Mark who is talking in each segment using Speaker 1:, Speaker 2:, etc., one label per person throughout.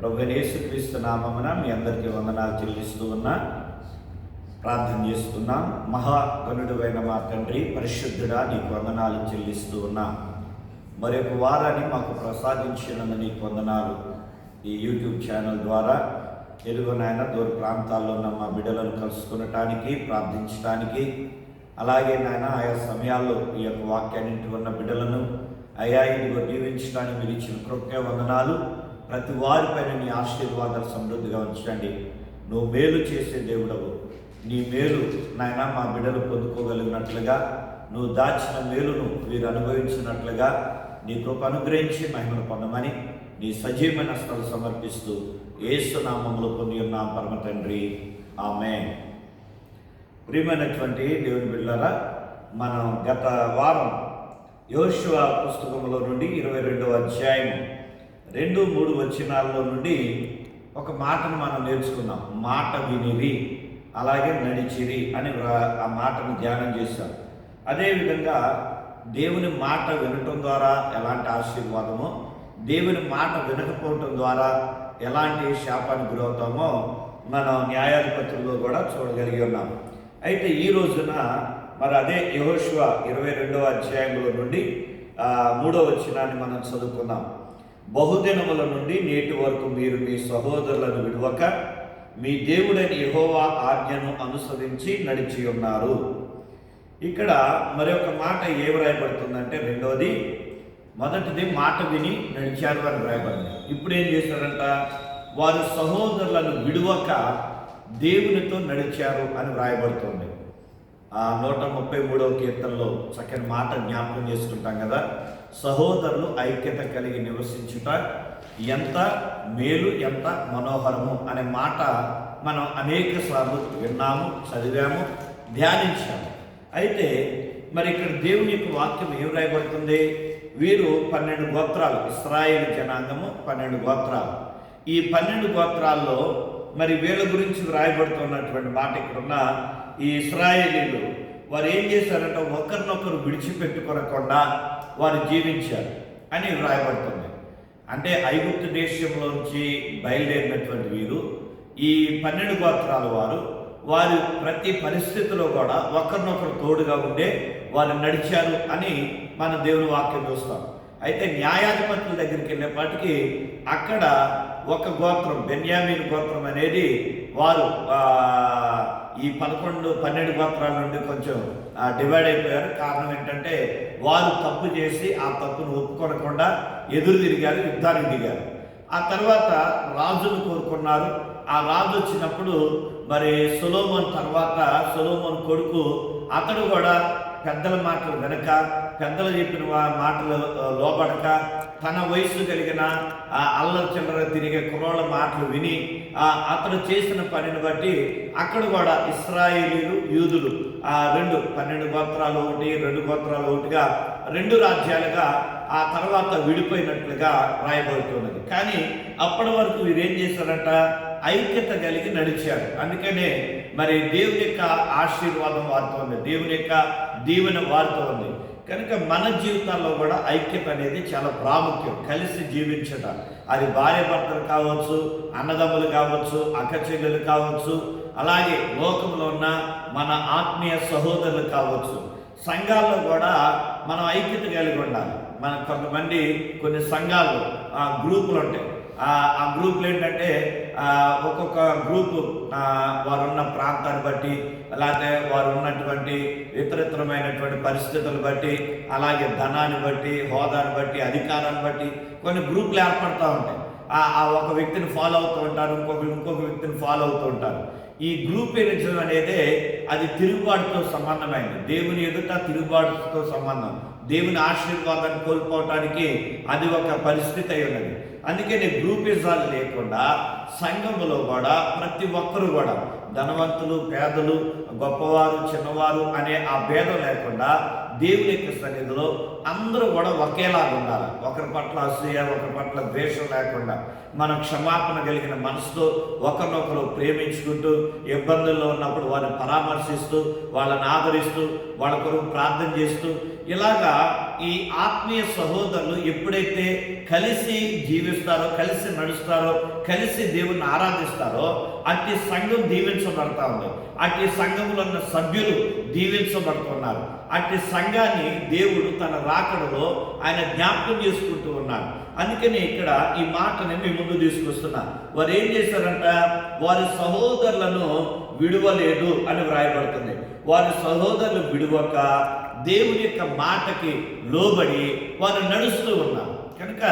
Speaker 1: ప్రభువైన యేసుక్రీస్తు నామమున మీ అందరికీ వందనాలు చెల్లిస్తూ ఉన్నా, ప్రార్థన చేస్తున్నాం. మహాగణుడైన మా తండ్రి, పరిశుద్ధుడా, నీకు వందనాలు చెల్లిస్తూ ఉన్నా. మరొక వారాన్ని మాకు ప్రసాదించినందుకు నీకు వందనాలు. ఈ యూట్యూబ్ ఛానల్ ద్వారా తెలుగు నాయన దూర ప్రాంతాల్లో ఉన్న మా బిడ్డలను కలుసుకునటానికి, ప్రార్థించడానికి, అలాగే నాయన ఆయా సమయాల్లో ఈ యొక్క వాక్యాన్ని ఉన్న బిడ్డలను అయా ఇదిగో దీవించడానికి మీరు ఇచ్చిన కృపకే వందనాలు. ప్రతి వారిపైన నీ ఆశీర్వాదాలు సమృద్ధిగా ఉంచండి. నువ్వు మేలు చేసే దేవుడవు. నీ మేలు నాయన మా బిడ్డలు పొందుకోగలిగినట్లుగా, నువ్వు దాచిన మేలును వీరు అనుభవించినట్లుగా నీ కృప అనుగ్రహించి మహిమను పొందమని నీ సజీవమైన స్థలం సమర్పిస్తూ యేసు నామములో పొంది ఉన్నాం పరమ తండ్రి, ఆమేన్. ప్రియమైనటువంటి దేవుని బిడ్డలారా, మనం గత వారం యోషువ పుస్తకంలో నుండి 22వ అధ్యాయం 2-3 వచనాల్లో నుండి ఒక మాటను మనం నేర్చుకున్నాం. మాట వినిరి, అలాగే నడిచిరి అని ఆ మాటను ధ్యానం చేశాం. అదేవిధంగా దేవుని మాట వినటం ద్వారా ఎలాంటి ఆశీర్వాదమో, దేవుని మాట వినకపోవటం ద్వారా ఎలాంటి శాపానికి గురవుతామో మనం న్యాయాధిపతుల్లో కూడా చూడగలిగి ఉన్నాం. అయితే ఈ రోజున మరి అదే యెహోషువ 22వ అధ్యాయంలో నుండి 3వ వచనాన్ని మనం చదువుకున్నాం. బహుదినముల నుండి నేటి వరకు మీరు మీ సహోదరులను విడువక మీ దేవుడైన యెహోవా ఆజ్ఞను అనుసరించి నడిచి ఉన్నారు. ఇక్కడ మరొక మాట ఏం రాయబడుతుందంటే, రెండవది, మొదటిది మాట విని నడిచారు అని రాయబడింది. ఇప్పుడు ఏం చేశారంట? వారు సహోదరులను విడువక దేవునితో నడిచారు అని రాయబడుతుంది. 133వ కీర్తనలో చక్కని మాట జ్ఞాపకం చేసుకుంటాం కదా, సహోదరులు ఐక్యత కలిగి నివసించుట ఎంత మేలు, ఎంత మనోహరము అనే మాట మనం అనేక సార్లు విన్నాము, చదివాము, ధ్యానించాము. అయితే మరి ఇక్కడ దేవుని యొక్క వాక్యం ఏం రాయబడుతుంది? వీరు 12 గోత్రాలు, ఇశ్రాయేలు జనాంగము 12 గోత్రాలు. ఈ 12 గోత్రాల్లో మరి వీళ్ళ గురించి రాయబడుతున్నటువంటి మాట ఇక్కడున్న ఈ ఇశ్రాయేలీలు వారు ఏం చేశారంటే, ఒకరినొకరు విడిచిపెట్టుకోనకుండా వారు జీవించారు అని రాయబడుతుంది. అంటే ఐగుప్తు దేశంలోంచి బయలుదేరినటువంటి వీరు, ఈ 12 గోత్రాల వారు ప్రతి పరిస్థితిలో కూడా ఒకరినొకరు తోడుగా ఉండే వారు నడిచారు అని మన దేవుని వాక్యం చూస్తాం. అయితే న్యాయాధిపతుల దగ్గరికి వెళ్ళేపాటికి అక్కడ ఒక గోత్రం, బెన్యామీన్ గోత్రం అనేది వారు ఈ 12 గోత్రాల నుండి కొంచెం డివైడ్ అయిపోయారు. కారణం ఏంటంటే, వారు తప్పు చేసి ఆ తప్పును ఒప్పుకొనకుండా ఎదురు తిరిగారు, యుద్ధానికి దిగారు. ఆ తర్వాత రాజును కోరుకున్నారు. ఆ రాజు వచ్చినప్పుడు మరి సొలొమోన్ తర్వాత సొలొమోన్ కొడుకు అతడు కూడా పెద్దల మాటలు వెనక, పెద్దలు చెప్పిన మాటలు లోబడక, తన వయసు కలిగిన అల్లరి చిల్లర తిరిగే కుర్రోళ్ళ మాటలు విని అతడు చేసిన పనిని బట్టి అక్కడ కూడా ఇశ్రాయేలీలు, యూదులు 12 గోత్రాలు ఒకటి, 2 గోత్రాలు ఒకటిగా 2 రాజ్యాలుగా ఆ తర్వాత విడిపోయినట్లుగా రాయబడుతున్నది. కానీ అప్పటి వరకు వీరేం చేశారంట? ఐక్యత కలిగి నడిచారు. అందుకనే మరి దేవుని యొక్క ఆశీర్వాదం వారితో ఉంది, దేవుని యొక్క దీవెన వారితో ఉంది. కనుక మన జీవితాల్లో కూడా ఐక్యత అనేది చాలా ప్రాముఖ్యం. కలిసి జీవించటం, అది భార్య భర్తలు కావచ్చు, అన్నదమ్ములు కావచ్చు, అక్క చెల్లెలు కావచ్చు, అలాగే లోకంలో ఉన్న మన ఆత్మీయ సహోదరులు కావచ్చు. సంఘాల్లో కూడా మనం ఐక్యత కలిగి ఉండాలి. మన కొంతమంది కొన్ని సంఘాలు గ్రూపులు ఉంటాయి. ఆ గ్రూపులు ఏంటంటే, ఒక్కొక్క గ్రూపు వారున్న ప్రాంతాన్ని బట్టి, అలాగే వారు ఉన్నటువంటి ఇతరమైనటువంటి పరిస్థితులను బట్టి, అలాగే ధనాన్ని బట్టి, హోదాను బట్టి, అధికారాన్ని బట్టి కొన్ని గ్రూపులు ఏర్పడుతూ ఉంటాయి. ఆ ఒక వ్యక్తిని ఫాలో అవుతూ ఉంటారు, ఇంకొక వ్యక్తిని ఫాలో అవుతూ ఉంటారు. ఈ గ్రూపిజం అనేది అది తిరుగుబాటుతో సంబంధమైనది. దేవుని ఎదుట తిరుగుబాటుతో సంబంధం. దేవుని ఆశీర్వాదాన్ని కోల్పోవటానికి అది ఒక పరిస్థితి అయి ఉన్నది. అందుకని గ్రూపిజాలు లేకుండా సంఘములో కూడా ప్రతి ఒక్కరు కూడా, ధనవంతులు, పేదలు, గొప్పవారు, చిన్నవారు అనే ఆ భేదం లేకుండా దేవుని యొక్క సన్నిధిలో అందరూ కూడా ఒకేలాగా ఉండాలి. ఒకరి పట్ల అసూయ, ఒకరి పట్ల ద్వేషం లేకుండా మనం క్షమాపణ కలిగిన మనసుతో ఒకరినొకరు ప్రేమించుకుంటూ, ఇబ్బందుల్లో ఉన్నప్పుడు వారిని పరామర్శిస్తూ, వాళ్ళని ఆదరిస్తూ, వాళ్ళ కొరకు ప్రార్థన చేస్తూ, ఇలాగా ఈ ఆత్మీయ సహోదరులు ఎప్పుడైతే కలిసి జీవిస్తారో, కలిసి నడుస్తారో, కలిసి దేవుణ్ణి ఆరాధిస్తారో అట్టి సంఘం దీవించబడతా ఉంది. అట్టి సంఘంలో ఉన్న సభ్యులు దీవించబడుతున్నారు. అట్టి సంఘాన్ని దేవుడు తన రాకడలో ఆయన జ్ఞాపకం చేసుకుంటూ ఉన్నాడు. అందుకని ఇక్కడ ఈ మాటని మీ ముందు తీసుకొస్తున్నా. వారు ఏం చేశారంట? వారి సహోదరులను విడువలేదు అని వ్రాయబడుతుంది. వారి సహోదరులు విడువక దేవుని యొక్క మాటకి లోబడి వారు నడుస్తూ ఉన్నారు. కనుక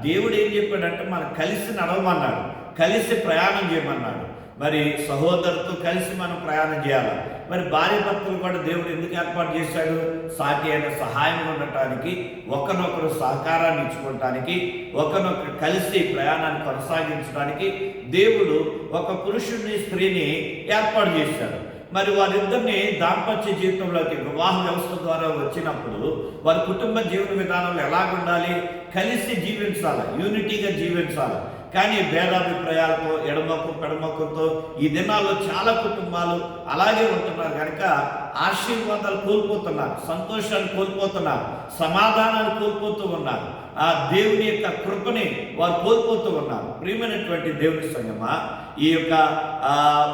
Speaker 1: దేవుడు ఏం చెప్పాడంటే మనం కలిసి నడవమన్నాడు, కలిసి ప్రయాణం చేయమన్నాడు. మరి సహోదరుతో కలిసి మనం ప్రయాణం చేయాలి. మరి భార్య భర్తలు కూడా దేవుడు ఎందుకు ఏర్పాటు చేశాడు? సాటి అయిన సహాయం ఉండటానికి, ఒకరినొకరు సహకారాన్ని ఇచ్చుకోవటానికి, ఒకరినొకరు కలిసి ప్రయాణాన్ని కొనసాగించడానికి దేవుడు ఒక పురుషుడిని, స్త్రీని ఏర్పాటు చేశాడు. మరి వారిద్దరిని దాంపత్య జీవితంలోకి వివాహ వ్యవస్థ ద్వారా వచ్చినప్పుడు వారి కుటుంబ జీవన విధానంలో ఎలాగుండాలి? కలిసి జీవించాలి, యూనిటీగా జీవించాలి. కానీ భేదాభిప్రాయాలతో, ఎడమొక్క పెడమొక్కతో ఈ దినాల్లో చాలా కుటుంబాలు అలాగే ఉంటున్నారు. కనుక ఆశీర్వాదాలు కోల్పోతున్నారు, సంతోషాన్ని కోల్పోతున్నారు, సమాధానాన్ని కోల్పోతూ ఉన్నారు, ఆ దేవుని యొక్క కృపని వారు కోల్పోతూ ఉన్నారు. ప్రియమైనటువంటి దేవుని సంగమా, ఈ యొక్క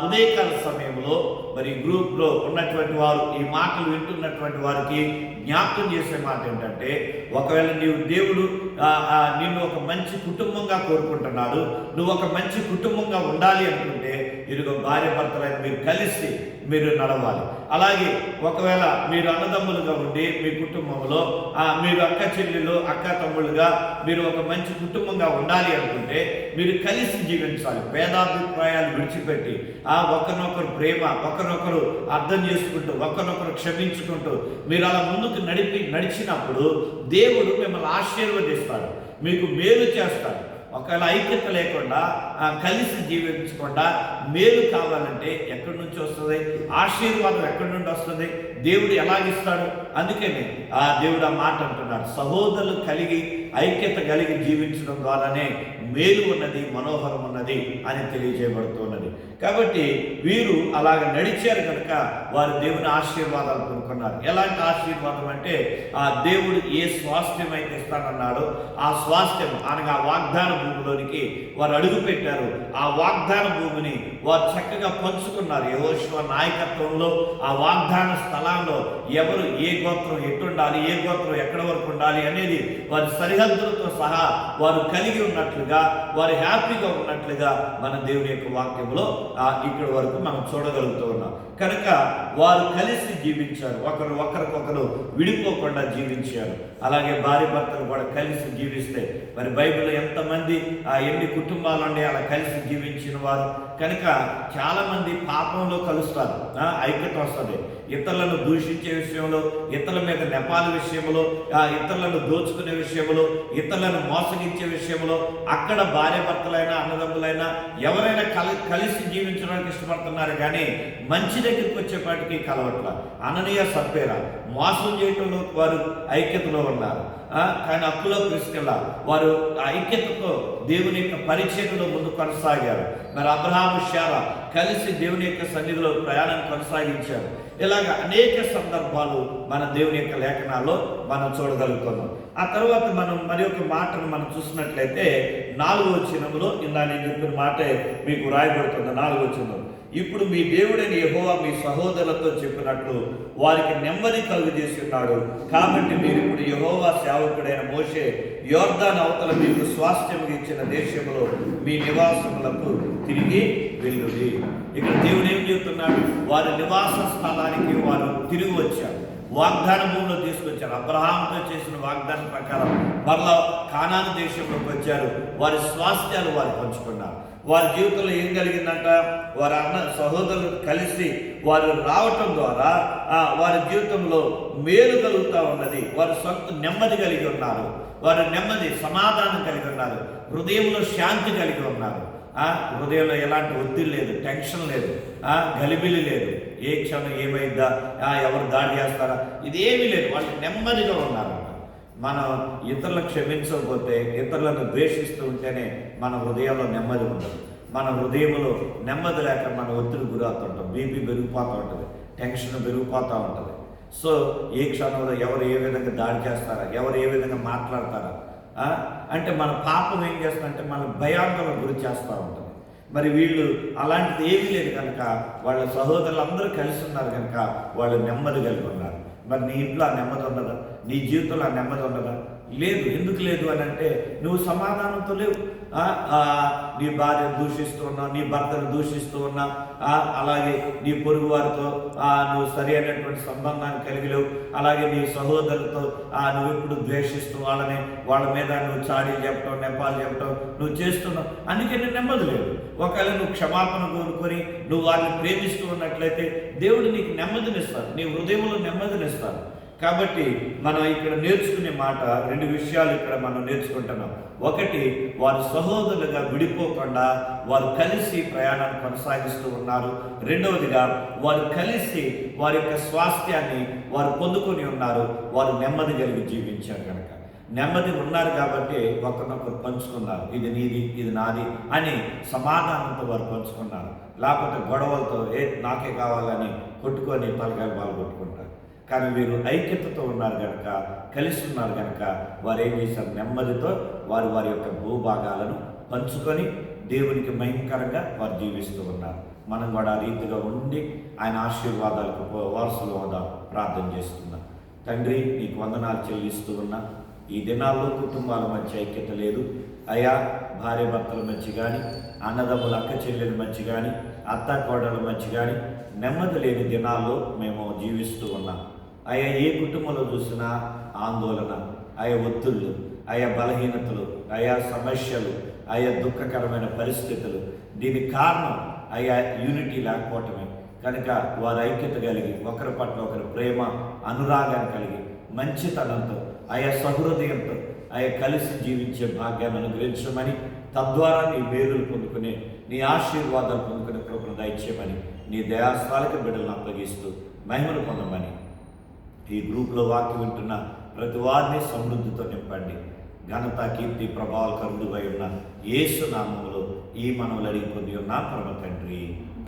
Speaker 1: ఉదయకాల సమయంలో మరి గ్రూప్లో ఉన్నటువంటి వారు, ఈ మాటలు వింటున్నటువంటి వారికి జ్ఞాపకం చేసే మాట ఏంటంటే, ఒకవేళ దేవుడు నిన్ను ఒక మంచి కుటుంబంగా కోరుకుంటున్నాడు, నువ్వు ఒక మంచి కుటుంబంగా ఉండాలి అనుకుంటే ఇదిగో భార్య భర్తలైన మీరు కలిసి మీరు నడవాలి. అలాగే ఒకవేళ మీరు అన్నదమ్ములుగా ఉండి మీ కుటుంబంలో మీరు అక్క చెల్లెలు, అక్క తమ్ముళ్ళుగా మీరు ఒక మంచి కుటుంబంగా ఉండాలి అనుకుంటే మీరు కలిసి జీవించాలి. భేదాభిప్రాయాలు విడిచిపెట్టి ఒకరినొకరు ప్రేమ, ఒకరినొకరు అర్థం చేసుకుంటూ, ఒకరినొకరు క్షమించుకుంటూ మీరు అలా ముందుకు నడిచినప్పుడు దేవుడు మిమ్మల్ని ఆశీర్వదిస్తాడు, మీకు మేలు చేస్తాడు. ఒకవేళ ఐక్యత లేకుండా కలిసి జీవించకుండా మేలు కావాలంటే ఎక్కడి నుంచి వస్తుంది? ఆశీర్వాదం ఎక్కడి నుండి వస్తుంది? దేవుడు ఎలాగిస్తాడు? అందుకని దేవుడు ఆ మాట అంటున్నాడు, సహోదరులు కలిగి ఐక్యత కలిగి జీవించడం ద్వారానే మేలు ఉన్నది, మనోహరం ఉన్నది అని తెలియజేయబడుతున్నది. కాబట్టి వీరు అలాగ నడిచారు కనుక వారు దేవుని ఆశీర్వాదాలు పొందుకున్నారు. ఎలాంటి ఆశీర్వాదం అంటే దేవుడు ఏ స్వాస్థ్యం అయితే ఇస్తానన్నాడో ఆ స్వాస్థ్యం అనగా వాగ్దాన భూమిలోనికి వారు అడుగు పెట్టారు. ఆ వాగ్దాన భూమిని వారు చక్కగా పంచుకున్నారు. యెహోషువ నాయకత్వంలో ఆ వాగ్దాన స్థలంలో ఎవరు ఏ గోత్రం ఎట్టుండాలి, ఏ గోత్రం ఎక్కడి వరకు ఉండాలి అనేది వారి సరిహద్దులతో సహా వారు కలిగి ఉన్నట్లుగా, వారు హ్యాపీగా ఉన్నట్లుగా మన దేవుని యొక్క వాక్యంలో ఇక్కడి వరకు మనం చూడగలుగుతూ ఉన్నాం. కనుక వారు కలిసి జీవించారు, ఒకరికొకరు విడిపోకుండా జీవించారు. అలాగే భార్య భర్తలు కూడా కలిసి జీవిస్తే మరి బైబిల్లో ఎంతమంది ఎన్ని కుటుంబాలు ఉండే అలా కలిసి జీవించిన వారు. కనుక చాలామంది పాపంలో కలుస్తారు, ఐక్యత వస్తుంది. ఇతరులను దూషించే విషయంలో, ఇతరుల మీద నెపాల విషయంలో, ఇతరులను దోచుకునే విషయంలో, ఇతరులను మోసగించే విషయంలో అక్కడ భార్య భర్తలైనా అన్నదమ్ములైనా ఎవరైనా కలిసి జీవించడానికి ఇష్టపడుతున్నారు. కానీ మంచి దగ్గరికి వచ్చేపాటికి కలవట్ల. అననీయ సప్పేరా మోసం చేయటంలో వారు ఐక్యతలో ఉన్నారు, కానీ అప్పులో తీసుకెళ్ళ వారు ఐక్యతతో దేవుని యొక్క పరిచయంలో ముందు కొనసాగారు. మరి అబ్రహాము శారా కలిసి దేవుని యొక్క సన్నిధిలో ప్రయాణం కొనసాగించారు. ఇలాగ అనేక సందర్భాలు మన దేవుని యొక్క లేఖనాల్లో మనం చూడగలుగుతున్నాం. ఆ తర్వాత మనం మరి ఒక మాటను మనం చూసినట్లయితే 4వ వచనంలో ఇందా నేను చెప్పిన మాటే మీకు రాయబడుతుంది. 4వ వచనం, ఇప్పుడు మీ దేవుడైన యెహోవా మీ సహోదరులతో చెప్పినట్లు వారికి నెమ్మది కలుగజేసి ఉన్నాడు. కాబట్టి మీరు ఇప్పుడు యెహోవా సేవకుడైన మోషే యోర్దాను అవతల మీకు స్వాస్థ్యం ఇచ్చిన దేశంలో మీ నివాసములకు తిరిగి వెళ్ళుడి. ఇక్కడ దేవుడు ఏం చెప్తున్నాడు? వారి నివాస స్థలానికి వారు తిరిగి వచ్చారు, వాగ్దాన భూమిలో తీసుకొచ్చారు. అబ్రహాముతో చేసిన వాగ్దానం ప్రకారం మరలా కానాను దేశంలోకి వచ్చారు. వారి స్వాస్థ్యాలు వారు పంచుకున్నారు. వారి జీవితంలో ఏం కలిగిందంట? వారి అన్న సహోదరులు కలిసి వారు రావటం ద్వారా వారి జీవితంలో మేలు కలుగుతూ ఉన్నది. వారు సొంత నెమ్మది కలిగి ఉన్నారు, వారు నెమ్మది సమాధానం కలిగి ఉన్నారు, హృదయంలో శాంతి కలిగి ఉన్నారు. హృదయంలో ఎలాంటి ఒత్తిడి లేదు, టెన్షన్ లేదు, గలిబిలి లేదు. ఏ క్షణం ఏమైందా, ఎవరు దాడి చేస్తారా, ఇదేమీ లేదు. వాళ్ళు నెమ్మదిగా ఉన్నారు. మనం ఇతరులను క్షమించకపోతే, ఇతరులను ద్వేషిస్తూ ఉంటేనే మన హృదయంలో నెమ్మది ఉండదు. మన హృదయంలో నెమ్మది లేక మన ఒత్తిడి గురవుతుంటాం, బీపీ పెరిగిపోతూ ఉంటుంది, టెన్షన్ పెరిగిపోతూ ఉంటుంది. సో ఏ క్షణంలో ఎవరు ఏ విధంగా దాడి చేస్తారా, ఎవరు ఏ విధంగా మాట్లాడతారా, అంటే మన పాపం ఏం చేస్తుందంటే మన భయాందోళన గురి చేస్తూ ఉంటుంది. మరి వీళ్ళు అలాంటిది ఏమీ లేదు కనుక వాళ్ళ సహోదరులు అందరూ కలిసి ఉన్నారు కనుక వాళ్ళు నెమ్మది కలిగి ఉన్నారు. మరి నీ ఇంట్లో ఆ నెమ్మది ఉన్నదా? నీ జీవితంలో ఆ నెమ్మది ఉన్నదా? లేదు. ఎందుకు లేదు అని అంటే నువ్వు సమాధానంతో లేవు. నీ భార్యను దూషిస్తూ ఉన్నావు, నీ భర్తను దూషిస్తూ ఉన్నావు, అలాగే నీ పొరుగు వారితో నువ్వు సరి అయినటువంటి సంబంధాన్ని కలిగి లేవు. అలాగే నీ సహోదరులతో నువ్వు ఎప్పుడు ద్వేషిస్తూ వాళ్ళ మీద నువ్వు చాడీలు చెప్పడం, నెపాలు చెప్పడం నువ్వు చేస్తున్నావు. అందుకే నీ నెమ్మది లేదు. ఒకవేళ నువ్వు క్షమాపణ కోరుకొని నువ్వు వారిని ప్రేమిస్తూ ఉన్నట్లయితే దేవుడు నీకు నెమ్మదినిస్తాడు, నీ హృదయంలో నెమ్మదినిస్తాడు. కాబట్టి మనం ఇక్కడ నేర్చుకునే మాట, రెండు విషయాలు ఇక్కడ మనం నేర్చుకుంటున్నాం. ఒకటి, వారు సహోదరులుగా విడిపోకుండా వారు కలిసి ప్రయాణాన్ని కొనసాగిస్తూ ఉన్నారు. రెండవదిగా, వారు కలిసి వారి యొక్క స్వాస్థ్యాన్ని వారు పొందుకొని ఉన్నారు. వారు నెమ్మది కలిగి జీవించారు కనుక నెమ్మది ఉన్నారు కాబట్టి ఒకరినొకరు పంచుకున్నారు. ఇది నీది, ఇది నాది అని సమాధానంతో వారు పంచుకున్నారు. లేకపోతే గొడవలతో నాకే కావాలని కొట్టుకొని తలకాయలు బాగా కొట్టుకుంటారు. కానీ వీరు ఐక్యతతో ఉన్నారు కనుక, కలిసి ఉన్నారు కనుక వారు ఏం చేశారు? నెమ్మదితో వారి వారి యొక్క భూభాగాలను పంచుకొని దేవునికి భయంకరంగా వారు జీవిస్తూ ఉన్నారు. మనం కూడా ఆ రీతిగా ఉండి ఆయన ఆశీర్వాదాలకు వారసులు హోదా ప్రార్థన చేస్తున్నాం. తండ్రి, నీకు వందనాలు చెల్లిస్తూ ఉన్నా. ఈ దినాల్లో కుటుంబాల మధ్య ఐక్యత లేదు అయ్యా. భార్య భర్తల మధ్య కానీ, అన్నదమ్ముల అక్క చెల్లెల మధ్య కానీ, అత్త కోడల మధ్య కానీ నెమ్మది లేని దినాల్లో మేము జీవిస్తూ ఉన్నాం అయ్యా. ఏ కుటుంబంలో చూసినా ఆందోళన, ఆయా ఒత్తిళ్ళు, ఆయా బలహీనతలు, ఆయా సమస్యలు, ఆయా దుఃఖకరమైన పరిస్థితులు. దీనికి కారణం ఆయా యూనిటీ లేకపోవటమే. కనుక వారు ఐక్యత కలిగి ఒకరి పట్ల ఒకరి ప్రేమ, అనురాగాన్ని కలిగి మంచితనంతో, ఆయా సహృదయంతో ఆయా కలిసి జీవించే భాగ్యాన్ని అనుగ్రహించమని, తద్వారా నీ మేలులు పొందుకునే, నీ ఆశీర్వాదాలు పొందుకునే కృపను దయచేయమని నీ దయాస్థాలకు బిడ్డలను అప్పగిస్తూ మహిమను పొందమని, ఈ గ్రూప్లో వాక్యం వింటున్న ప్రతి వారిని సమృద్ధితో నింపండి. ఘనత, కీర్తి, ప్రభావాలు కరుడుగా ఉన్న యేసు నామములో ఈ మనవులు అడిగి పొంది ఉన్న పరమ తండ్రి,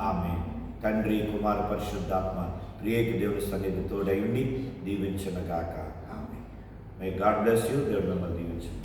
Speaker 1: ఆమె. తండ్రి, కుమార, పరిశుద్ధాత్మ ప్రియకి దేవుని సన్నిధి తోడై ఉండి దీవించునుగాక. ఆమె. May God bless you. దేవుడు మిమ్మల్ని దీవించును.